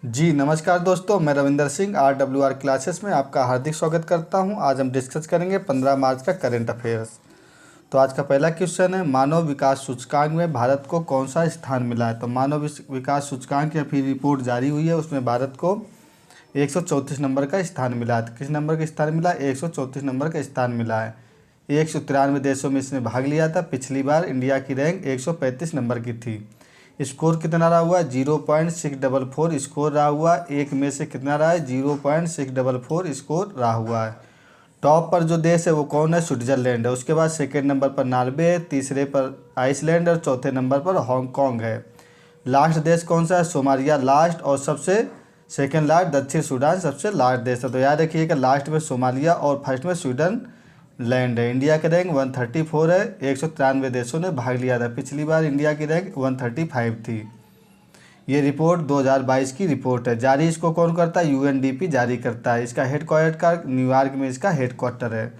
जी नमस्कार दोस्तों, मैं रविंदर सिंह RWR क्लासेस में आपका हार्दिक स्वागत करता हूं। आज हम डिस्कस करेंगे 15 मार्च का करंट अफेयर्स। तो आज का पहला क्वेश्चन है, मानव विकास सूचकांक में भारत को कौन सा स्थान मिला है। तो मानव विकास सूचकांक की अभी रिपोर्ट जारी हुई है, उसमें भारत को 134 नंबर का स्थान मिला है। तो किस नंबर का स्थान मिला है? 134 नंबर का स्थान मिला है। 193 देशों में इसने भाग लिया था। पिछली बार इंडिया की रैंक 135 नंबर की थी। स्कोर कितना रहा हुआ? 0.644 स्कोर रहा हुआ। एक में से कितना रहा है? 0.644 स्कोर रहा हुआ है। टॉप पर जो देश है वो कौन है? स्विट्जरलैंड है। उसके बाद सेकेंड नंबर पर नॉर्वे है, तीसरे पर आइसलैंड और चौथे नंबर पर हांगकांग है। लास्ट देश कौन सा है? सोमालिया लास्ट, और सबसे सेकेंड लास्ट दक्षिण सूडान सबसे लास्ट देश है। तो याद रखिएगा, लास्ट में सोमालिया और फर्स्ट में स्वीडन लैंड है। इंडिया की रैंक 134 है। 193 देशों ने भाग लिया था। पिछली बार इंडिया की रैंक 135 थी। ये रिपोर्ट 2022 की रिपोर्ट है। जारी इसको कौन करता है? UNDP जारी करता है। इसका हेडक्वार्टर न्यूयॉर्क में इसका हेडक्वार्टर है।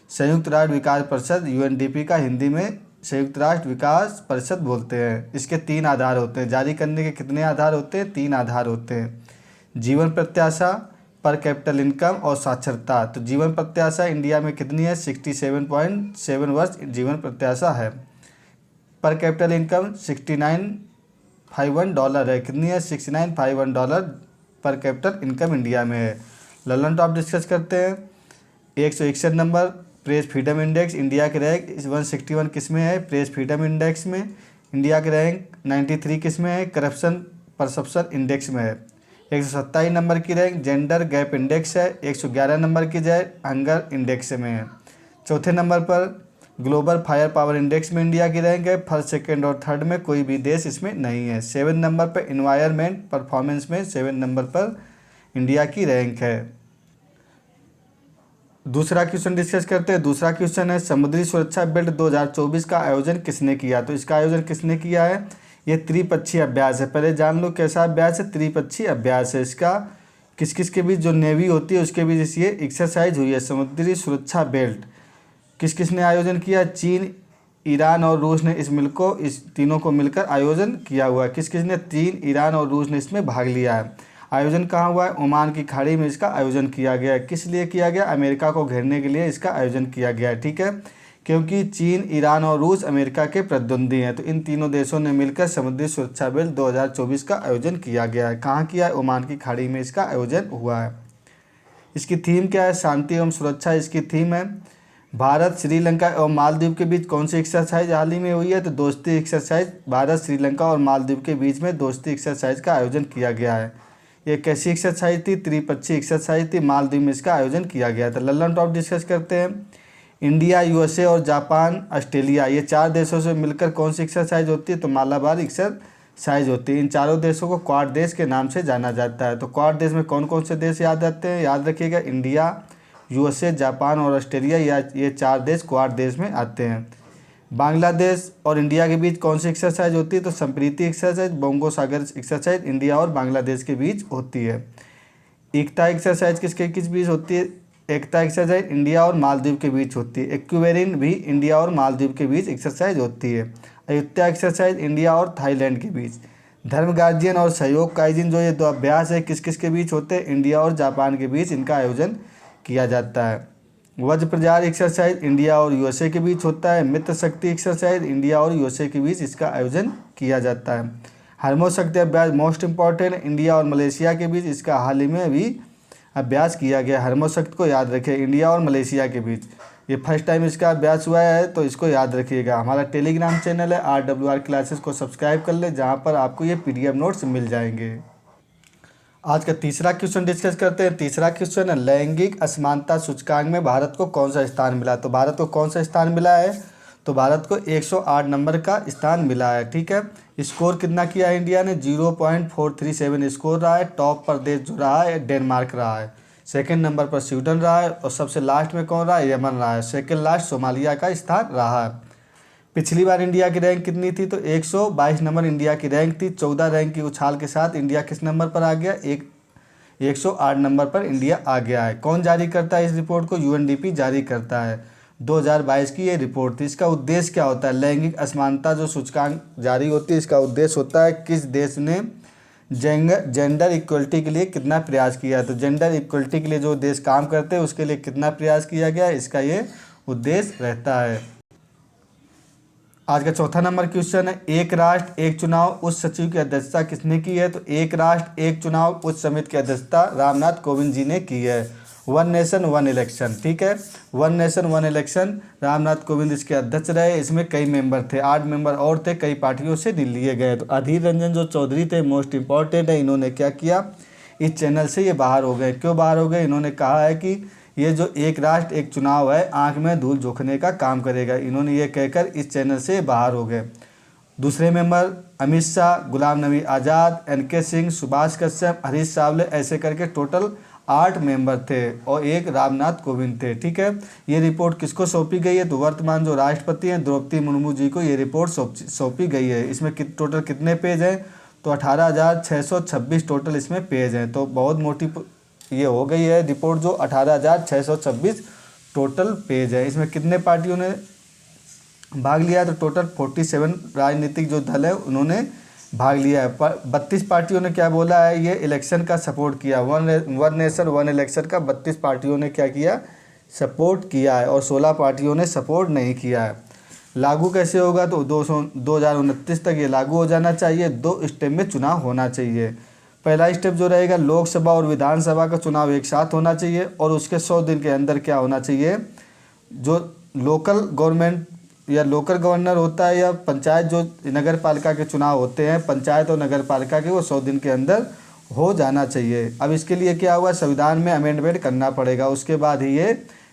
संयुक्त राष्ट्र विकास परिषद, UNDP का हिंदी में संयुक्त राष्ट्र विकास परिषद बोलते हैं। इसके 3 आधार होते हैं। जारी करने के कितने आधार होते हैं? 3 आधार होते हैं। जीवन प्रत्याशा, पर कैपिटल इनकम और साक्षरता। तो जीवन प्रत्याशा इंडिया में कितनी है? 67.7 वर्ष जीवन प्रत्याशा है। पर कैपिटल इनकम $69.51 है। कितनी है? $69.51 पर कैपिटल इनकम इंडिया में है। ललन टॉप डिस्कस करते हैं। 161 number press freedom index, India की रैंक 161 किस में है? प्रेस फ्रीडम इंडेक्स में। इंडिया की रैंक 93 किस में है? करप्शन परसेप्शन इंडेक्स में है। 127 नंबर की रैंक जेंडर गैप इंडेक्स है। 111 नंबर की जय हंगर इंडेक्स में है। चौथे नंबर पर ग्लोबल फायर पावर इंडेक्स में इंडिया की रैंक है। फर्स्ट, सेकंड और थर्ड में कोई भी देश इसमें नहीं है। 7 नंबर पर इन्वायरमेंट परफॉर्मेंस में 7 नंबर पर इंडिया की रैंक है। दूसरा क्वेश्चन डिस्कस करते हैं। दूसरा क्वेश्चन है, समुद्री सुरक्षा बेल्ट 2024 का आयोजन किसने किया? तो इसका आयोजन किसने किया है? ये त्रिपक्षीय अभ्यास है। पहले जान लो कैसा अभ्यास है। त्रिपक्षीय अभ्यास है। इसका किस किस के बीच, जो नेवी होती है उसके बीच ये एक्सरसाइज हुई है। समुद्री सुरक्षा बेल्ट किस किस ने आयोजन किया? चीन, ईरान और रूस ने इस तीनों को मिलकर आयोजन किया हुआ है। किस किस ने? चीन, ईरान और रूस ने इसमें भाग लिया है। आयोजन कहाँ हुआ है? ओमान की खाड़ी में इसका आयोजन किया गया है। किस लिए किया गया? अमेरिका को घेरने के लिए इसका आयोजन किया गया है। ठीक है, क्योंकि चीन, ईरान और रूस अमेरिका के प्रतिद्वंदी हैं। तो इन तीनों देशों ने मिलकर समुद्री सुरक्षा बेल्ट 2024 का आयोजन किया गया है। कहाँ किया है? ओमान की खाड़ी में इसका आयोजन हुआ है। इसकी थीम क्या है? शांति एवं सुरक्षा इसकी थीम है। भारत, श्रीलंका और मालदीव के बीच कौन सी एक्सरसाइज हाल ही में हुई है? तो दोस्ती एक्सरसाइज। भारत, श्रीलंका और मालदीव के बीच में दोस्ती एक्सरसाइज का आयोजन किया गया है। ये कैसी एक्सरसाइज थी? त्रिपक्षीय एक्सरसाइज थी। मालदीव में इसका आयोजन किया गया था। लल्लन टॉप डिस्कस करते हैं। इंडिया, USA और जापान, ऑस्ट्रेलिया, ये 4 देशों से मिलकर कौन सी एक्सरसाइज होती है? तो मालाबार एक्सरसाइज होती है। इन चारों देशों को क्वाड देश के नाम से जाना जाता है। तो क्वाड देश में कौन कौन से देश याद आते हैं? याद रखिएगा, इंडिया, USA, जापान और ऑस्ट्रेलिया, ये 4 देश क्वाड देश में आते हैं। बांग्लादेश और इंडिया के बीच कौन सी एक्सरसाइज होती है? तो संप्रीति एक्सरसाइज, बोंगो सागर एक्सरसाइज इंडिया और बांग्लादेश के बीच होती है। एकता एक्सरसाइज किसके किस बीच होती है? एकता एक्सरसाइज इंडिया और मालदीव के बीच होती है। इक्वेरिन भी इंडिया और मालदीव के बीच एक्सरसाइज होती है। अयुत्या एक्सरसाइज इंडिया और थाईलैंड के बीच। धर्म गार्जियन और सहयोग काइजिन, जो ये 2 अभ्यास है, किस किस के बीच होते हैं? इंडिया और जापान के बीच इनका आयोजन किया जाता है। वज्र प्रचार एक्सरसाइज इंडिया और USA के बीच होता है। मित्र शक्ति एक्सरसाइज इंडिया और USA के बीच इसका आयोजन किया जाता है। हरमो शक्ति अभ्यास मोस्ट इंपॉर्टेंट, इंडिया और मलेशिया के बीच इसका हाल ही में भी अभ्यास किया गया। हरमो शक्ति को याद रखें, इंडिया और मलेशिया के बीच ये फर्स्ट टाइम इसका अभ्यास हुआ है, तो इसको याद रखिएगा। हमारा टेलीग्राम चैनल है RWR क्लासेस को सब्सक्राइब कर ले, जहाँ पर आपको ये PDF नोट्स मिल जाएंगे। आज का तीसरा क्वेश्चन डिस्कस करते हैं। तीसरा क्वेश्चन है, लैंगिक असमानता सूचकांक में भारत को कौन सा स्थान मिला? तो भारत को कौन सा स्थान मिला है? तो भारत को 108 नंबर का स्थान मिला है। ठीक है, स्कोर कितना किया है इंडिया ने? 0.437 स्कोर रहा है। टॉप पर देश जो रहा है डेनमार्क रहा है। सेकंड नंबर पर स्वीडन रहा है और सबसे लास्ट में कौन रहा है? यमन रहा है। सेकंड लास्ट सोमालिया का स्थान रहा है। पिछली बार इंडिया की रैंक कितनी थी? तो 122 नंबर इंडिया की रैंक थी। 14 रैंक की उछाल के साथ इंडिया किस नंबर पर आ गया? 108 नंबर पर इंडिया आ गया है। कौन जारी करता है इस रिपोर्ट को? UNDP जारी करता है। 2022 की ये रिपोर्ट थी। इसका उद्देश्य क्या होता है? लैंगिक असमानता जो सूचकांक जारी होती है, इसका उद्देश्य होता है किस देश ने जेंडर इक्वलिटी के लिए कितना प्रयास किया है। तो जेंडर इक्वलिटी के लिए जो देश काम करते हैं उसके लिए कितना प्रयास किया गया है, इसका ये उद्देश्य रहता है। आज का चौथा नंबर क्वेश्चन है, एक राष्ट्र एक चुनाव उच्च सचिव की अध्यक्षता किसने की है। तो एक राष्ट्र एक चुनाव उच्च समिति की अध्यक्षता रामनाथ कोविंद जी ने की है। वन नेशन वन इलेक्शन, ठीक है, one nation one election, Ramnath Kovind इसके अध्यक्ष रहे। इसमें कई मेंबर थे, 8 मेंबर और थे, कई पार्टियों से लिए गए। तो अधीर रंजन जो चौधरी थे, मोस्ट इंपॉर्टेंट है, इन्होंने क्या किया, इस चैनल से ये बाहर हो गए। क्यों बाहर हो गए, इन्होंने कहा है कि ये जो एक राष्ट्र एक चुनाव है आंख में धूल झोंकने का काम करेगा, इन्होंने ये कहकर इस चैनल से बाहर हो गए। दूसरे मेंबर अमित शाह, गुलाम नबी आज़ाद, एनके सिंह, सुभाष कश्यप, हरीश सावले, ऐसे करके टोटल 8 मेंबर थे और एक रामनाथ कोविंद थे, ठीक है। ये रिपोर्ट किसको सौंपी गई है, तो वर्तमान जो राष्ट्रपति हैं द्रौपदी मुर्मू जी को ये रिपोर्ट सौंपी गई है। इसमें टोटल कितने पेज हैं, तो 18,626 टोटल इसमें पेज हैं। तो बहुत मोटी ये हो गई है रिपोर्ट, जो 18,626 टोटल पेज है। इसमें कितने पार्टियों ने भाग लिया, तो टोटल 47 राजनीतिक जो दल है उन्होंने भाग लिया है। 32 पार्टियों ने क्या बोला है, ये इलेक्शन का सपोर्ट किया। वन नेशन वन इलेक्शन का 32 पार्टियों ने क्या किया, सपोर्ट किया है, और 16 पार्टियों ने सपोर्ट नहीं किया है। लागू कैसे होगा, तो 2029 तक ये लागू हो जाना चाहिए। 2 स्टेप में चुनाव होना चाहिए। पहला स्टेप जो रहेगा, लोकसभा और विधानसभा का चुनाव एक साथ होना चाहिए, और उसके 100 दिन के अंदर क्या होना चाहिए, जो लोकल गवर्नमेंट या लोकल गवर्नर होता है या पंचायत जो नगर पालिका के चुनाव होते हैं, पंचायत और नगर पालिका के, वो 100 दिन के अंदर हो जाना चाहिए। अब इसके लिए क्या हुआ, संविधान में अमेंडमेंट करना पड़ेगा, उसके बाद ही ये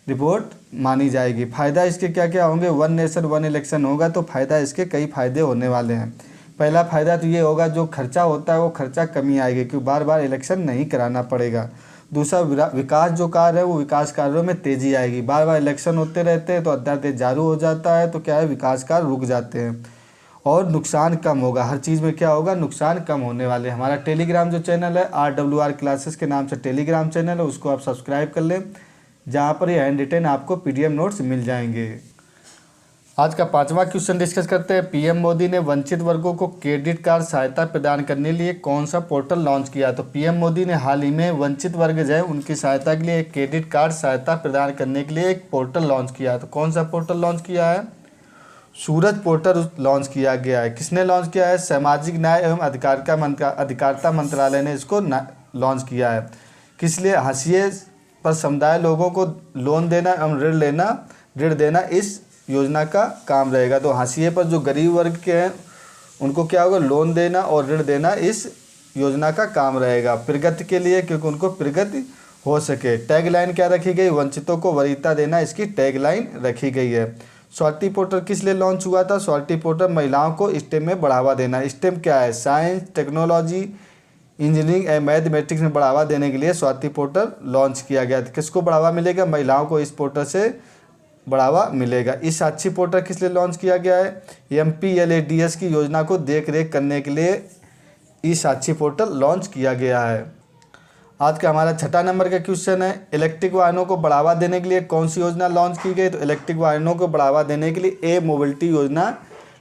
रिपोर्ट मानी जाएगी। फ़ायदा इसके क्या क्या होंगे, वन नेशन वन इलेक्शन होगा तो फ़ायदा इसके कई फ़ायदे होने वाले हैं। पहला फ़ायदा तो ये होगा, जो खर्चा होता है वो खर्चा कमी आएगी, क्योंकि बार बार इलेक्शन नहीं कराना पड़ेगा। दूसरा, विकास जो कार्य है वो विकास कार्यों में तेज़ी आएगी। बार बार इलेक्शन होते रहते हैं तो अध्यादेश जारी हो जाता है, तो क्या है, विकास कार्य रुक जाते हैं। और नुकसान कम होगा, हर चीज़ में क्या होगा, नुकसान कम होने वाले। हमारा टेलीग्राम जो चैनल है, RWR क्लासेस के नाम से टेलीग्राम चैनल है, उसको आप सब्सक्राइब कर लें, जहाँ पर ये हैंड रिटेन आपको PDF नोट्स मिल जाएंगे। आज का 5वां क्वेश्चन डिस्कस करते हैं। PM मोदी ने वंचित वर्गों को क्रेडिट कार्ड सहायता प्रदान करने के लिए कौन सा पोर्टल लॉन्च किया। तो PM मोदी ने हाल ही में वंचित वर्ग जो है उनकी सहायता के लिए एक क्रेडिट कार्ड सहायता प्रदान करने के लिए एक पोर्टल लॉन्च किया। तो कौन सा पोर्टल लॉन्च किया है, सूरज पोर्टल लॉन्च किया गया है। किसने लॉन्च किया है, सामाजिक न्याय एवं अधिकारिता मंत्रालय ने इसको लॉन्च किया है। किस लिए, हाशिए पर समुदाय लोगों को लोन देना एवं ऋण देना इस योजना का काम रहेगा। तो हाशिए पर जो गरीब वर्ग के हैं उनको क्या होगा, लोन देना और ऋण देना इस योजना का काम रहेगा, प्रगति के लिए, क्योंकि उनको प्रगति हो सके। टैगलाइन क्या रखी गई, वंचितों को वरीयता देना, इसकी टैगलाइन रखी गई है। स्वाति पोर्टल किस लिए लॉन्च हुआ था, स्वाति पोर्टल महिलाओं को स्टेम में बढ़ावा देना। स्टेम क्या है, science, technology, engineering and mathematics में बढ़ावा देने के लिए स्वाति पोर्टल लॉन्च किया गया था। किसको बढ़ावा मिलेगा, महिलाओं को इस पोर्टल से बढ़ावा मिलेगा। इस साक्षी पोर्टल किस लिए लॉन्च किया गया है, MPLADS की योजना को देख रेख करने के लिए ई साक्षी पोर्टल लॉन्च किया गया है। आज का हमारा 6वां नंबर का क्वेश्चन है, इलेक्ट्रिक वाहनों को बढ़ावा देने के लिए कौन सी योजना लॉन्च की गई। तो इलेक्ट्रिक वाहनों को बढ़ावा देने के लिए मोबिलिटी योजना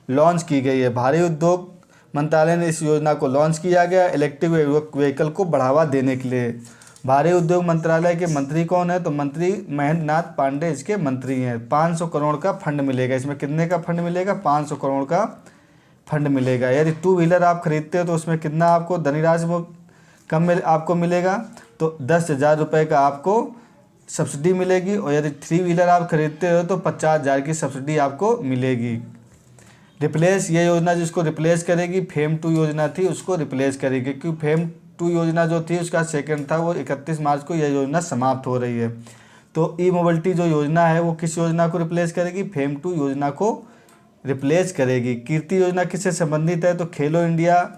लॉन्च की गई है। भारी उद्योग मंत्रालय ने इस योजना को लॉन्च किया गया इलेक्ट्रिक व्हीकल को बढ़ावा देने के लिए। भारी उद्योग मंत्रालय के मंत्री कौन है, तो मंत्री महेंद्र नाथ पांडे इसके मंत्री हैं। 500 करोड़ का फंड मिलेगा। इसमें कितने का फंड मिलेगा, 500 करोड़ का फंड मिलेगा। यदि 2 व्हीलर आप खरीदते हो तो उसमें कितना आपको धनराशि कम आपको मिलेगा, तो 10,000 रुपये का आपको सब्सिडी मिलेगी। और यदि 3 व्हीलर आप खरीदते हो तो 50,000 की सब्सिडी आपको मिलेगी। रिप्लेस, ये योजना जिसको रिप्लेस करेगी, फेम 2 योजना थी उसको रिप्लेस करेगी, क्योंकि फेम 2 योजना जो थी उसका सेकंड था, वो 31 मार्च को यह योजना समाप्त हो रही है। तो ई मोबिलिटी जो योजना है वो किस योजना को रिप्लेस करेगी, फेम 2 योजना को रिप्लेस करेगी। कीर्ति योजना किससे संबंधित है, तो खेलो इंडिया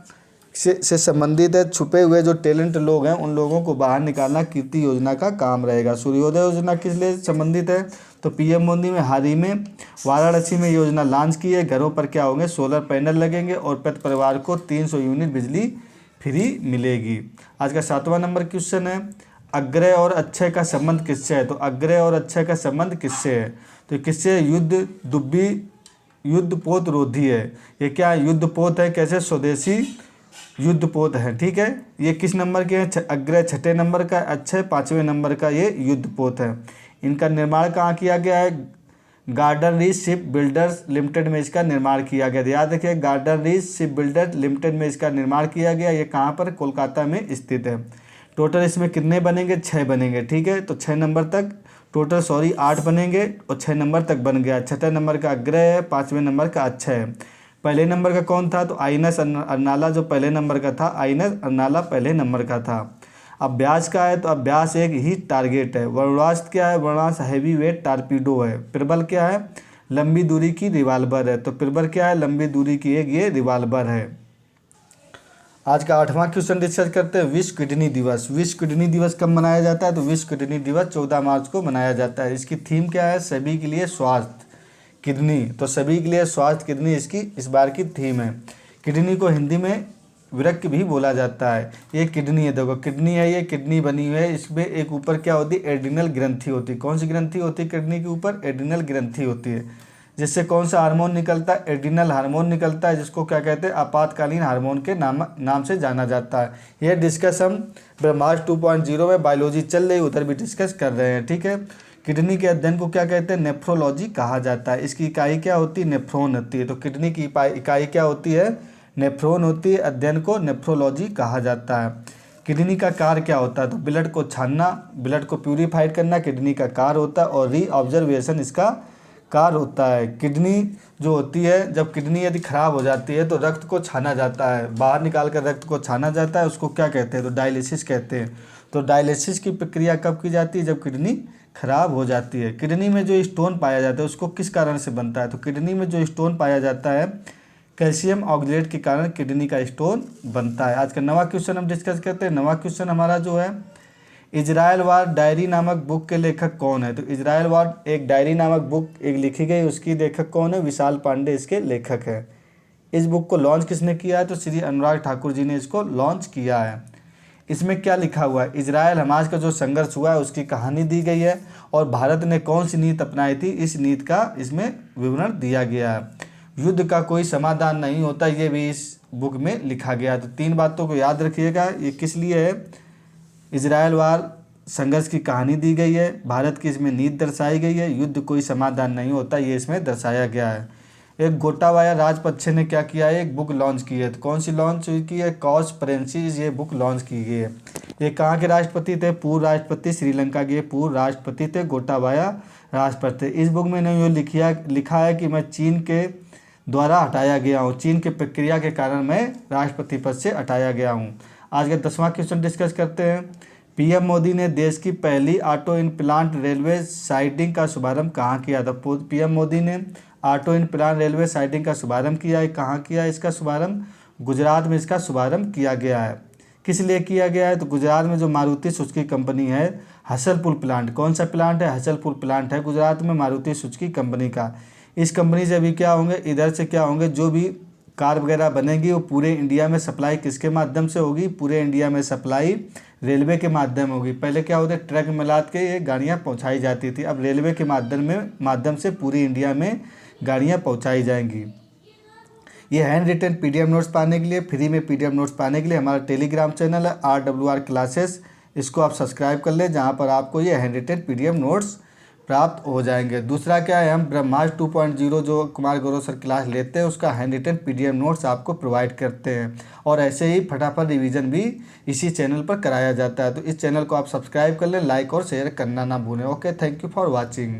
से संबंधित है। छुपे हुए जो टैलेंट लोग हैं उन लोगों को बाहर निकालना कीर्ति योजना का काम रहेगा। सूर्योदय योजना किस लिए संबंधित है, तो PM मोदी में हाल ही में वाराणसी में योजना लॉन्च की है। घरों पर क्या होंगे, सोलर पैनल लगेंगे और प्रति परिवार को 300 यूनिट बिजली फ्री मिलेगी। आज का 7वां नंबर क्वेश्चन है, अग्रय और अक्षय का संबंध किससे है। तो अग्रय और अक्षय का संबंध किससे है, तो किससे, युद्ध दुब्बी युद्धपोत रोधी है। ये क्या युद्धपोत है, कैसे, स्वदेशी युद्धपोत हैं, ठीक है। ये किस नंबर के हैं? अग्रय 6ठे नंबर का, अक्षय 5वें नंबर का ये युद्धपोत है। इनका निर्माण कहाँ किया गया है? Garden reach ship builders limited में इसका निर्माण किया गया। याद रखिए, garden reach ship builders limited में इसका निर्माण किया गया। ये कहाँ पर? कोलकाता में स्थित है। टोटल इसमें कितने बनेंगे? 6 बनेंगे, ठीक है। तो 6 नंबर तक टोटल 8 बनेंगे और 6 नंबर तक बन गया। 6ठे नंबर का अग्रय है, 5वें नंबर का अक्षय है। पहले नंबर का कौन था? तो आईएनएस अर्नाला जो पहले नंबर का था, आईएनएस अर्नाला पहले नंबर का था। अभ्यास का है तो अभ्यास एक ही टारगेट है। वर्णास्त्र क्या है? वर्णास्त्र हैवी वेट टारपीडो है। प्रबल क्या है? लंबी दूरी की रिवाल्वर है। तो प्रबल क्या है? लंबी दूरी की एक ये रिवाल्वर है। आज का 8वां क्वेश्चन डिस्कस करते हैं, विश्व किडनी दिवस। विश्व किडनी दिवस कब मनाया जाता है? तो विश्व किडनी दिवस 14 मार्च को मनाया जाता है। इसकी थीम क्या है? सभी के लिए स्वास्थ्य किडनी। तो सभी के लिए स्वास्थ्य किडनी इसकी इस बार की थीम है। किडनी को हिंदी में वृक्क भी बोला जाता है। ये किडनी है, देखो किडनी है, ये किडनी बनी हुई है। इसमें एक ऊपर क्या होती है? एड्रिनल ग्रंथि होती है। कौन सी ग्रंथि होती है किडनी के ऊपर? एड्रिनल ग्रंथि होती है, जिससे कौन सा हार्मोन निकलता है? एड्रिनल हार्मोन निकलता है, जिसको क्या कहते हैं? आपातकालीन हार्मोन के नाम से जाना जाता है। यह डिस्कस हम ब्रह्मास्त्र 2.0 में बायोलॉजी चल रही, उधर भी डिस्कस कर रहे हैं, ठीक है। किडनी के अध्ययन को क्या कहते हैं? नेफ्रोलॉजी कहा जाता है। इसकी इकाई क्या होती है? नेफ्रॉन होती है। तो किडनी की इकाई क्या होती है? नेफ्रॉन होती है। अध्ययन को नेफ्रोलॉजी कहा जाता है। किडनी का कार्य क्या होता है? तो ब्लड को छानना, ब्लड को प्यूरिफाइड करना किडनी का कार्य होता है, और रीऑब्जर्वेशन इसका कार्य होता है। किडनी जो होती है, जब किडनी यदि खराब हो जाती है तो रक्त को छाना जाता है, बाहर निकाल कर रक्त को छाना जाता है, उसको क्या कहते हैं? तो डायलिसिस कहते हैं। तो डायलिसिस की प्रक्रिया कब की जाती है? जब किडनी खराब हो जाती है। किडनी में जो स्टोन पाया जाता है उसको किस कारण से बनता है? तो किडनी में जो स्टोन पाया जाता है, कैल्शियम ऑक्सलेट के कारण किडनी का स्टोन बनता है। आज का 9वां क्वेश्चन हम डिस्कस करते हैं। 9वां क्वेश्चन हमारा जो है, इजराइल वार डायरी नामक बुक के लेखक कौन है? तो इजराइल वार एक डायरी नामक बुक एक लिखी गई, उसकी लेखक कौन है? विशाल पांडे इसके लेखक है। इस बुक को लॉन्च किसने किया है? तो श्री अनुराग ठाकुर जी ने इसको लॉन्च किया है। इसमें क्या लिखा हुआ है? इजराइल हमास का जो संघर्ष हुआ है उसकी कहानी दी गई है, और भारत ने कौन सी नीति अपनाई थी, इस नीति का इसमें विवरण दिया गया है। युद्ध का कोई समाधान नहीं होता, ये भी इस बुक में लिखा गया है। तो 3 बातों को याद रखिएगा। ये किस लिए है? इजराइल वार संघर्ष की कहानी दी गई है, भारत की इसमें नीति दर्शाई गई है, युद्ध कोई समाधान नहीं होता, ये इसमें दर्शाया गया है। एक गोटाबाया राजपक्षे ने क्या किया है? एक बुक लॉन्च की है। तो कौन सी लॉन्च की है? कॉस्परेंसीज, ये बुक लॉन्च की गई है। ये कहाँ के राष्ट्रपति थे? पूर्व राष्ट्रपति श्रीलंका के पूर्व राष्ट्रपति थे गोटाबाया राजपक्षे। इस बुक में ने लिखा है कि मैं चीन के द्वारा हटाया गया हूँ, चीन के प्रक्रिया के कारण मैं राष्ट्रपति पद से हटाया गया हूँ। आज का 10वां क्वेश्चन डिस्कस करते हैं। पीएम मोदी ने देश की पहली ऑटो इनप्लांट रेलवे साइडिंग का शुभारंभ कहाँ किया था? पीएम मोदी ने ऑटो इनप्लांट रेलवे साइडिंग का शुभारंभ किया है। कहाँ किया है इसका शुभारंभ? गुजरात में इसका शुभारंभ किया गया है। किस लिए किया गया है? तो गुजरात में जो मारुति सुजुकी कंपनी है, हसनपुर प्लांट, कौन सा प्लांट है? हसनपुर प्लांट है गुजरात में मारुति सुजुकी कंपनी का। इस कंपनी से अभी क्या होंगे, इधर से क्या होंगे, जो भी कार वगैरह बनेगी वो पूरे इंडिया में सप्लाई किसके माध्यम से होगी? पूरे इंडिया में सप्लाई रेलवे के माध्यम होगी। पहले क्या होता है, ट्रक में लाद के ये गाड़ियाँ पहुँचाई जाती थी, अब रेलवे के माध्यम से पूरी इंडिया में गाड़ियाँ पहुँचाई जाएंगी। ये हैंड रिटन पीडीएफ नोट्स पाने के लिए, फ्री में पीडीएफ नोट्स पाने के लिए हमारा टेलीग्राम चैनल है RWR क्लासेस, इसको आप सब्सक्राइब कर लें, जहाँ पर आपको ये हैंड रिटन पीडीएफ नोट्स प्राप्त हो जाएंगे। दूसरा क्या है, हम ब्रह्मास्त्र 2.0 जो कुमार गौरव सर क्लास लेते हैं उसका हैंड रिटन पीडीएफ नोट्स आपको प्रोवाइड करते हैं, और ऐसे ही फटाफट रिवीजन भी इसी चैनल पर कराया जाता है। तो इस चैनल को आप सब्सक्राइब कर लें, लाइक और शेयर करना ना भूलें। Okay, thank you for watching.